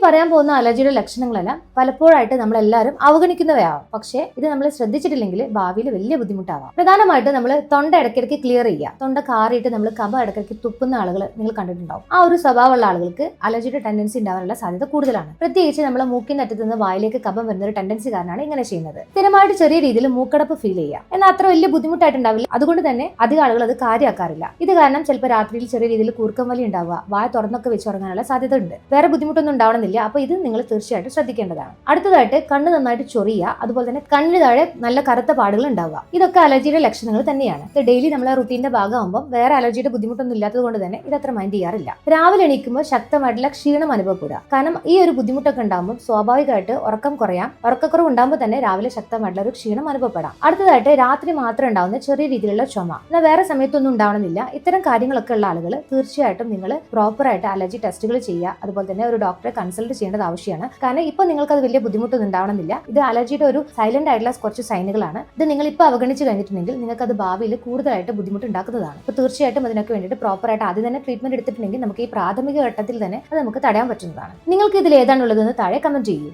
പറയാൻ പോകുന്ന അലർജിയുടെ ലക്ഷണങ്ങളെല്ലാം പലപ്പോഴായിട്ട് നമ്മളെല്ലാവരും അവഗണിക്കുന്നവയാവാം. പക്ഷേ ഇത് നമ്മൾ ശ്രദ്ധിച്ചിട്ടില്ലെങ്കിൽ ഭാവിയിൽ വലിയ ബുദ്ധിമുട്ടാവാം. പ്രധാനമായിട്ട് നമ്മൾ തൊണ്ട ഇടയ്ക്കിടയ്ക്ക് ക്ലിയർ ചെയ്യുക. തൊണ്ട കാറിയിട്ട് നമ്മൾ കഫം ഇടയ്ക്കിടയ്ക്ക് തുപ്പുന്ന ആളുകൾ നിങ്ങൾ കണ്ടിട്ടുണ്ടാവും. ആ ഒരു സ്വഭാവമുള്ള ആളുകൾക്ക് അലർജിയുടെ ടെൻഡൻസി ഉണ്ടാവാനുള്ള സാധ്യത കൂടുതലാണ്. പ്രത്യേകിച്ച് നമ്മളെ മൂക്കിന്റെ അറ്റത്ത് നിന്ന് വായിലേക്ക് കഫം വരുന്ന ഒരു ടെൻഡൻസി കാരണമാണ് ഇങ്ങനെ ചെയ്യുന്നത്. സ്ഥിരമായിട്ട് ചെറിയ രീതിയിൽ മൂക്കടപ്പ് ഫീൽ ചെയ്യുക, എന്നാൽ അത്ര വലിയ ബുദ്ധിമുട്ടായിട്ടുണ്ടാവില്ല. അതുകൊണ്ട് തന്നെ അധികം ആളുകൾ അത് കാര്യമാക്കാറില്ല. ഇത് കാരണം ചിലപ്പോൾ രാത്രിയിൽ ചെറിയ രീതിയിൽ കൂർക്കം വലി ഉണ്ടാവുക, വായ തുറന്നൊക്കെ വെച്ച് ഉറങ്ങാനുള്ള സാധ്യത ഉണ്ട്. വേറെ ബുദ്ധിമുട്ടൊന്നും ഉണ്ടാവണമെന്നില്ല. അപ്പൊ ഇത് നിങ്ങൾ തീർച്ചയായിട്ടും ശ്രദ്ധിക്കേണ്ടതാണ്. അടുത്തതായിട്ട് കണ്ണ് നന്നായിട്ട് ചൊറിയുക, അതുപോലെ തന്നെ കണ്ണിന് താഴെ നല്ല കറുത്ത പാടുകൾ ഉണ്ടാവുക. ഇതൊക്കെ അലർജിയുടെ ലക്ഷണങ്ങൾ തന്നെയാണ്. ഇത് ഡെയിലി നമ്മളെ റുട്ടീന്റെ ഭാഗമാകുമ്പോൾ വേറെ അലർജിയുടെ ബുദ്ധിമുട്ടൊന്നും ഇല്ലാത്തത് കൊണ്ട് തന്നെ ഇതത്ര മൈൻഡ് ചെയ്യാറില്ല. രാവിലെ എണീക്കുമ്പോൾ ശക്തമായിട്ടുള്ള ക്ഷീണം അനുഭവപ്പെടുക. കാരണം ഈ ഒരു ബുദ്ധിമുട്ടൊക്കെ ഉണ്ടാകുമ്പോൾ സ്വാഭാവികമായിട്ട് ഉറക്കം കുറയാം. ഉറക്കക്കുറവ് ഉണ്ടാകുമ്പോൾ തന്നെ രാവിലെ ശക്തമായിട്ടുള്ള ഒരു ക്ഷീണം അനുഭവപ്പെടാം. അടുത്തതായിട്ട് രാത്രി മാത്രം ഉണ്ടാവുന്ന ചെറിയ രീതിയിലുള്ള ചുമ, എന്നാൽ വേറെ സമയത്തൊന്നും ഉണ്ടാവണമെന്നില്ല. ഇത്തരം കാര്യങ്ങളൊക്കെ ഉള്ള ആളുകൾ തീർച്ചയായിട്ടും നിങ്ങൾ പ്രോപ്പറായിട്ട് അലർജി ടെസ്റ്റുകൾ ചെയ്യുക. അതുപോലെ തന്നെ ഒരു ഡോക്ടറെ കൺസൾട്ട് ചെയ്യേണ്ടത് ആവശ്യമാണ്. കാരണം ഇപ്പൊ നിങ്ങൾക്ക് അത് വലിയ ബുദ്ധിമുട്ടൊന്നും ഉണ്ടാവണമെന്നില്ല. ഇത് അലർജിയുടെ ഒരു സൈലന്റ് ആയിട്ടുള്ള കുറച്ച് സൈനുകളാണ്. ഇത് നിങ്ങൾ ഇപ്പോൾ അവഗണിച്ച് കഴിഞ്ഞിട്ടുണ്ടെങ്കിൽ നിങ്ങൾക്ക് അത് ഭാവിയിൽ കൂടുതലായിട്ട് ബുദ്ധിമുട്ട് ഉണ്ടാക്കുന്നതാണ്. അപ്പോൾ തീർച്ചയായിട്ടും അതിനൊക്കെ വേണ്ടിയിട്ട് പ്രോപ്പറായിട്ട് ആദ്യം തന്നെ ട്രീറ്റ്മെന്റ് എടുത്തിട്ടുണ്ടെങ്കിൽ നമുക്ക് ഈ പ്രാഥമിക ഘട്ടത്തിൽ തന്നെ അത് നമുക്ക് തടയാൻ പറ്റുന്നതാണ്. നിങ്ങൾക്ക് ഇതിൽ ഏതാണുള്ളതെന്ന് താഴെ കമന്റ് ചെയ്യൂ.